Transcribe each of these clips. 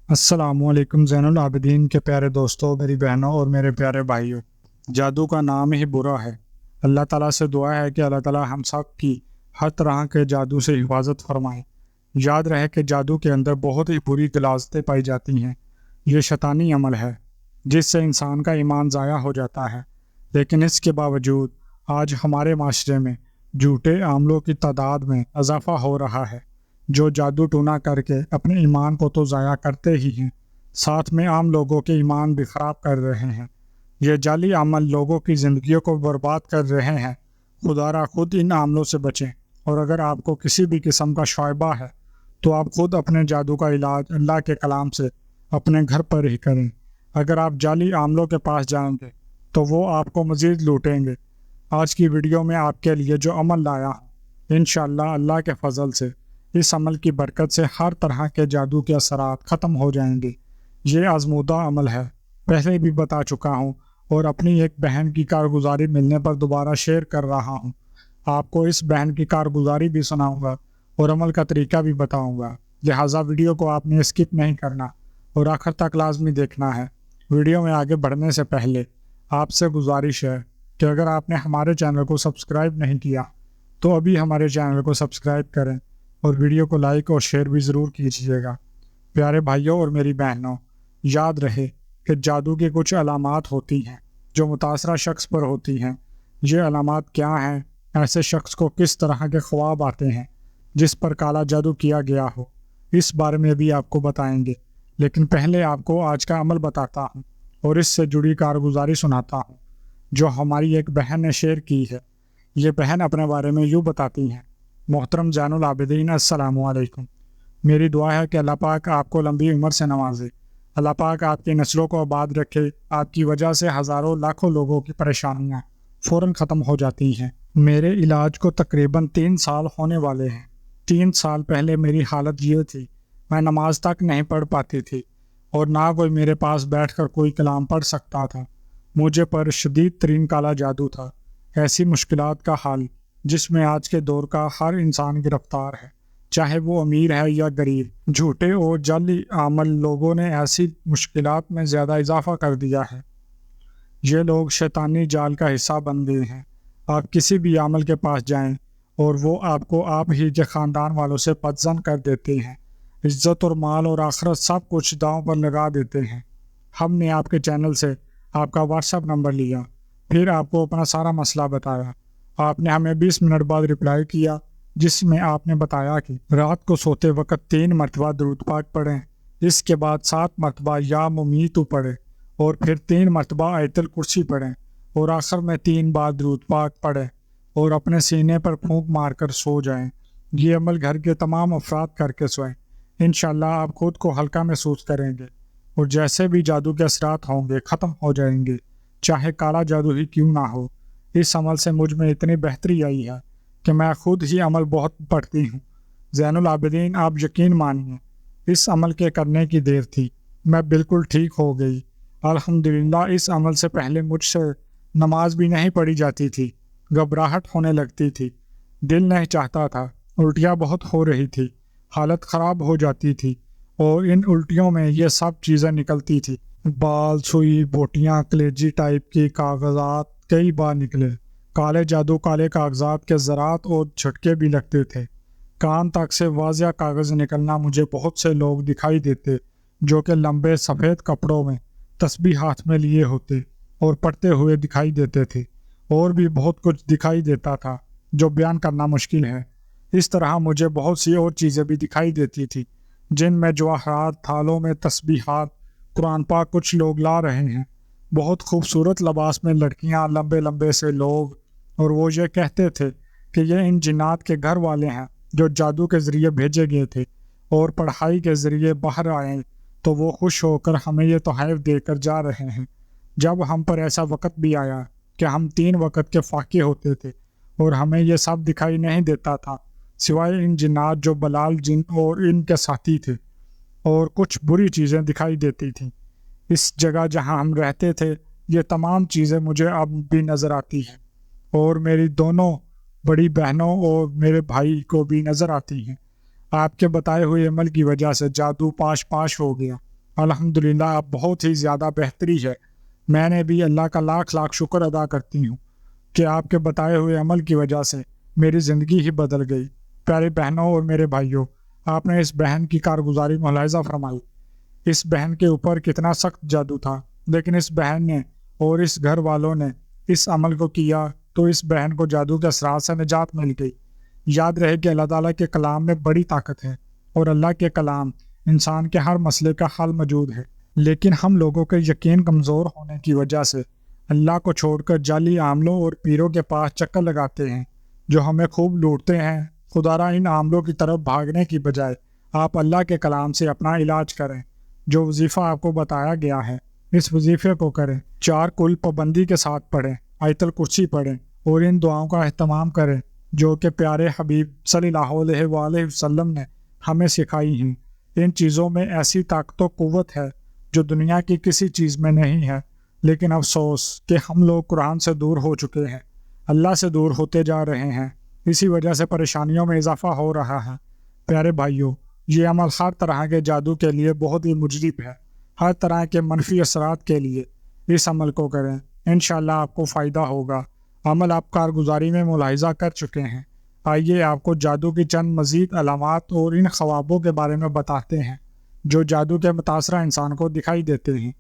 السلام علیکم زین العابدین کے پیارے دوستوں، میری بہنوں اور میرے پیارے بھائیوں۔ جادو کا نام ہی برا ہے۔ اللہ تعالیٰ سے دعا ہے کہ اللہ تعالیٰ ہم سب کی ہر طرح کے جادو سے حفاظت فرمائے۔ یاد رہے کہ جادو کے اندر بہت ہی بری غلاظتیں پائی جاتی ہیں۔ یہ شیطانی عمل ہے جس سے انسان کا ایمان ضائع ہو جاتا ہے، لیکن اس کے باوجود آج ہمارے معاشرے میں جھوٹے عاملوں کی تعداد میں اضافہ ہو رہا ہے، جو جادو ٹونا کر کے اپنے ایمان کو تو ضائع کرتے ہی ہیں، ساتھ میں عام لوگوں کے ایمان بھی خراب کر رہے ہیں۔ یہ جعلی عمل لوگوں کی زندگیوں کو برباد کر رہے ہیں۔ خدا را خود ان عملوں سے بچیں، اور اگر آپ کو کسی بھی قسم کا شائبہ ہے تو آپ خود اپنے جادو کا علاج اللہ کے کلام سے اپنے گھر پر ہی کریں۔ اگر آپ جعلی عاملوں کے پاس جائیں گے تو وہ آپ کو مزید لوٹیں گے۔ آج کی ویڈیو میں آپ کے لیے جو عمل لایا ہوں، انشاءاللہ اللہ کے فضل سے اس عمل کی برکت سے ہر طرح کے جادو کے اثرات ختم ہو جائیں گے۔ یہ آزمودہ عمل ہے، پہلے بھی بتا چکا ہوں، اور اپنی ایک بہن کی کارگزاری ملنے پر دوبارہ شیئر کر رہا ہوں۔ آپ کو اس بہن کی کارگزاری بھی سناؤں گا اور عمل کا طریقہ بھی بتاؤں گا، لہٰذا ویڈیو کو آپ نے اسکپ نہیں کرنا اور آخر تک لازمی دیکھنا ہے۔ ویڈیو میں آگے بڑھنے سے پہلے آپ سے گزارش ہے کہ اگر آپ نے ہمارے چینل کو سبسکرائب نہیں کیا تو ابھی ہمارے چینل کو سبسکرائب کریں اور ویڈیو کو لائک اور شیئر بھی ضرور کیجیے گا۔ پیارے بھائیوں اور میری بہنوں، یاد رہے کہ جادو کی کچھ علامات ہوتی ہیں جو متاثرہ شخص پر ہوتی ہیں۔ یہ علامات کیا ہیں؟ ایسے شخص کو کس طرح کے خواب آتے ہیں جس پر کالا جادو کیا گیا ہو، اس بارے میں بھی آپ کو بتائیں گے، لیکن پہلے آپ کو آج کا عمل بتاتا ہوں اور اس سے جڑی کارگزاری سناتا ہوں جو ہماری ایک بہن نے شیئر کی ہے۔ یہ بہن اپنے بارے میں یوں بتاتی ہیں: محترم زین العابدین، السلام علیکم۔ میری دعا ہے کہ اللہ پاک آپ کو لمبی عمر سے نوازے، اللہ پاک آپ کی نسلوں کو آباد رکھے۔ آپ کی وجہ سے ہزاروں لاکھوں لوگوں کی پریشانیاں فوراً ختم ہو جاتی ہیں۔ میرے علاج کو تقریباً 3 سال ہونے والے ہیں۔ 3 سال پہلے میری حالت یہ تھی، میں نماز تک نہیں پڑھ پاتی تھی اور نہ کوئی میرے پاس بیٹھ کر کوئی کلام پڑھ سکتا تھا۔ مجھے پر شدید ترین کالا جادو تھا۔ ایسی مشکلات کا حل جس میں آج کے دور کا ہر انسان گرفتار ہے، چاہے وہ امیر ہے یا غریب۔ جھوٹے اور جعلی عمل لوگوں نے ایسی مشکلات میں زیادہ اضافہ کر دیا ہے۔ یہ لوگ شیطانی جال کا حصہ بن گئے ہیں۔ آپ کسی بھی عامل کے پاس جائیں اور وہ آپ کو آپ ہی کے خاندان والوں سے بدظن کر دیتے ہیں۔ عزت اور مال اور آخرت سب کچھ داؤں پر لگا دیتے ہیں۔ ہم نے آپ کے چینل سے آپ کا واٹس ایپ نمبر لیا، پھر آپ کو اپنا سارا مسئلہ بتایا۔ آپ نے ہمیں 20 منٹ بعد رپلائی کیا، جس میں آپ نے بتایا کہ رات کو سوتے وقت 3 مرتبہ درود پاک پڑھیں، اس کے بعد 7 مرتبہ یا ممیتو پڑھیں، اور پھر 3 مرتبہ آیت الکرسی پڑھیں، اور آخر میں 3 بار درود پاک پڑھیں اور اپنے سینے پر پھونک مار کر سو جائیں۔ یہ عمل گھر کے تمام افراد کر کے سوئیں۔ انشاءاللہ آپ خود کو ہلکا محسوس کریں گے اور جیسے بھی جادو کے اثرات ہوں گے ختم ہو جائیں گے، چاہے کالا جادو ہی کیوں نہ ہو۔ اس عمل سے مجھ میں اتنی بہتری آئی ہے کہ میں خود ہی عمل بہت پڑھتی ہوں۔ زین العابدین، آپ یقین مانیے، اس عمل کے کرنے کی دیر تھی، میں بالکل ٹھیک ہو گئی الحمدللہ۔ اس عمل سے پہلے مجھ سے نماز بھی نہیں پڑھی جاتی تھی، گھبراہٹ ہونے لگتی تھی، دل نہیں چاہتا تھا، الٹیاں بہت ہو رہی تھی، حالت خراب ہو جاتی تھی، اور ان الٹیوں میں یہ سب چیزیں نکلتی تھی: بال، سوئی، بوٹیاں، کلیجی ٹائپ کی کاغذات کئی بار نکلے، کالے جادو کالے کاغذات کے ذرات اور جھٹکے بھی لگتے تھے، کان تک سے واضح کاغذ نکلنا۔ مجھے بہت سے لوگ دکھائی دیتے جو کہ لمبے سفید کپڑوں میں تسبیح ہاتھ میں لیے ہوتے اور پڑھتے ہوئے دکھائی دیتے تھے، اور بھی بہت کچھ دکھائی دیتا تھا جو بیان کرنا مشکل ہے۔ اس طرح مجھے بہت سی اور چیزیں بھی دکھائی دیتی تھی، جن میں جواہرات، تھالوں میں تسبیحات، قرآن پاک کچھ لوگ لا رہے ہیں، بہت خوبصورت لباس میں لڑکیاں، لمبے لمبے سے لوگ، اور وہ یہ کہتے تھے کہ یہ ان جنات کے گھر والے ہیں جو جادو کے ذریعے بھیجے گئے تھے اور پڑھائی کے ذریعے باہر آئے تو وہ خوش ہو کر ہمیں یہ تحائف دے کر جا رہے ہیں۔ جب ہم پر ایسا وقت بھی آیا کہ ہم 3 وقت کے فاقے ہوتے تھے اور ہمیں یہ سب دکھائی نہیں دیتا تھا سوائے ان جنات جو بلال جن اور ان کے ساتھی تھے، اور کچھ بری چیزیں دکھائی دیتی تھیں۔ اس جگہ جہاں ہم رہتے تھے یہ تمام چیزیں مجھے اب بھی نظر آتی ہیں، اور میری دونوں بڑی بہنوں اور میرے بھائی کو بھی نظر آتی ہیں۔ آپ کے بتائے ہوئے عمل کی وجہ سے جادو پاش پاش ہو گیا۔ الحمدللہ اب بہت ہی زیادہ بہتری ہے۔ میں نے بھی اللہ کا لاکھ لاکھ شکر ادا کرتی ہوں کہ آپ کے بتائے ہوئے عمل کی وجہ سے میری زندگی ہی بدل گئی۔ پیاری بہنوں اور میرے بھائیوں، آپ نے اس بہن کی کارگزاری ملاحظہ فرمائی۔ اس بہن کے اوپر کتنا سخت جادو تھا، لیکن اس بہن نے اور اس گھر والوں نے اس عمل کو کیا تو اس بہن کو جادو کے اثرات سے نجات مل گئی۔ یاد رہے کہ اللہ تعالیٰ کے کلام میں بڑی طاقت ہے اور اللہ کے کلام انسان کے ہر مسئلے کا حل موجود ہے، لیکن ہم لوگوں کے یقین کمزور ہونے کی وجہ سے اللہ کو چھوڑ کر جعلی عاملوں اور پیروں کے پاس چکر لگاتے ہیں جو ہمیں خوب لوٹتے ہیں۔ خدا را ان عاملوں کی طرف بھاگنے کی بجائے آپ اللہ کے کلام سے اپنا علاج کریں۔ جو وظیفہ آپ کو بتایا گیا ہے اس وظیفے کو کریں، 4 کل پابندی کے ساتھ پڑھیں، آیت الکرسی پڑھیں اور ان دعاؤں کا اہتمام کریں جو کہ پیارے حبیب صلی اللہ علیہ وآلہ وسلم نے ہمیں سکھائی ہیں۔ ان چیزوں میں ایسی طاقت و قوت ہے جو دنیا کی کسی چیز میں نہیں ہے، لیکن افسوس کہ ہم لوگ قرآن سے دور ہو چکے ہیں، اللہ سے دور ہوتے جا رہے ہیں، اسی وجہ سے پریشانیوں میں اضافہ ہو رہا ہے۔ پیارے بھائیوں، یہ عمل ہر طرح کے جادو کے لیے بہت ہی مجرب ہے، ہر طرح کے منفی اثرات کے لیے اس عمل کو کریں، انشاءاللہ آپ کو فائدہ ہوگا۔ عمل آپ کارگزاری میں ملاحظہ کر چکے ہیں۔ آئیے آپ کو جادو کی چند مزید علامات اور ان خوابوں کے بارے میں بتاتے ہیں جو جادو کے متاثرہ انسان کو دکھائی دیتے ہیں۔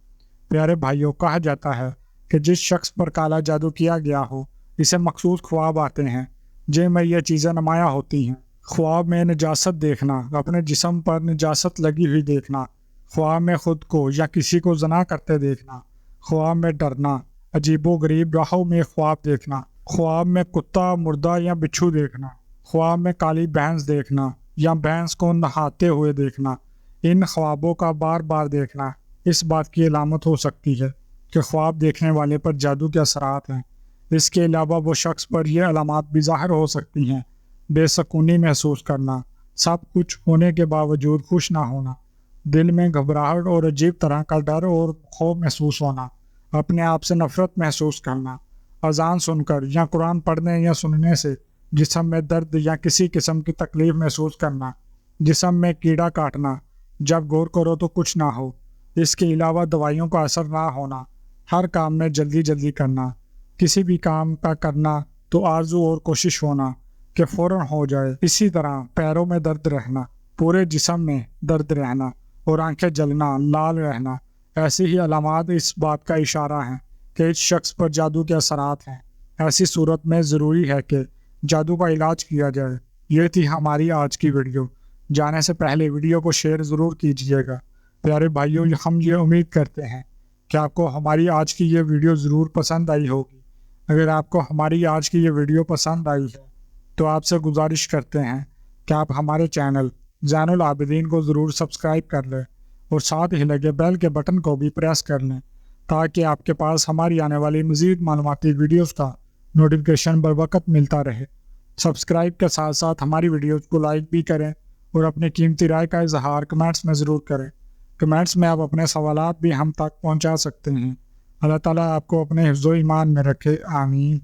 پیارے بھائیوں، کہا جاتا ہے کہ جس شخص پر کالا جادو کیا گیا ہو اسے مخصوص خواب آتے ہیں جن میں یہ چیزیں نمایاں ہوتی ہیں۔ خواب میں نجاست دیکھنا، اپنے جسم پر نجاست لگی ہوئی دیکھنا، خواب میں خود کو یا کسی کو زنا کرتے دیکھنا، خواب میں ڈرنا، عجیب و غریب راہوں میں خواب دیکھنا، خواب میں کتا، مردہ یا بچھو دیکھنا، خواب میں کالی بھینس دیکھنا یا بھینس کو نہاتے ہوئے دیکھنا۔ ان خوابوں کا بار بار دیکھنا اس بات کی علامت ہو سکتی ہے کہ خواب دیکھنے والے پر جادو کے اثرات ہیں۔ اس کے علاوہ وہ شخص پر یہ علامات بھی ظاہر ہو سکتی ہیں: بے سکونی محسوس کرنا، سب کچھ ہونے کے باوجود خوش نہ ہونا، دل میں گھبراہٹ اور عجیب طرح کا ڈر اور خوف محسوس ہونا، اپنے آپ سے نفرت محسوس کرنا، اذان سن کر یا قرآن پڑھنے یا سننے سے جسم میں درد یا کسی قسم کی تکلیف محسوس کرنا، جسم میں کیڑا کاٹنا، جب غور کرو تو کچھ نہ ہو۔ اس کے علاوہ دوائیوں کا اثر نہ ہونا، ہر کام میں جلدی جلدی کرنا، کسی بھی کام کا کرنا تو آرزو اور کوشش ہونا کہ فوراً ہو جائے، اسی طرح پیروں میں درد رہنا، پورے جسم میں درد رہنا اور آنکھیں جلنا، لال رہنا، ایسی ہی علامات اس بات کا اشارہ ہیں کہ اس شخص پر جادو کے اثرات ہیں۔ ایسی صورت میں ضروری ہے کہ جادو کا علاج کیا جائے۔ یہ تھی ہماری آج کی ویڈیو۔ جانے سے پہلے ویڈیو کو شیئر ضرور کیجیے گا۔ پیارے بھائیوں، ہم یہ امید کرتے ہیں کہ آپ کو ہماری آج کی یہ ویڈیو ضرور پسند آئی ہوگی۔ اگر آپ کو ہماری آج کی یہ ویڈیو پسند آئی ہے تو آپ سے گزارش کرتے ہیں کہ آپ ہمارے چینل زین العابدین کو ضرور سبسکرائب کر لیں اور ساتھ ہی لگے بیل کے بٹن کو بھی پریس کر لیں تاکہ آپ کے پاس ہماری آنے والی مزید معلوماتی ویڈیوز کا نوٹیفیکیشن بر وقت ملتا رہے۔ سبسکرائب کے ساتھ ساتھ ہماری ویڈیوز کو لائک بھی کریں اور اپنی قیمتی رائے کا اظہار کمنٹس میں ضرور کریں۔ کمنٹس میں آپ اپنے سوالات بھی ہم تک پہنچا سکتے ہیں۔ اللہ تعالیٰ آپ کو اپنے حفظ و ایمان میں رکھے، آمین۔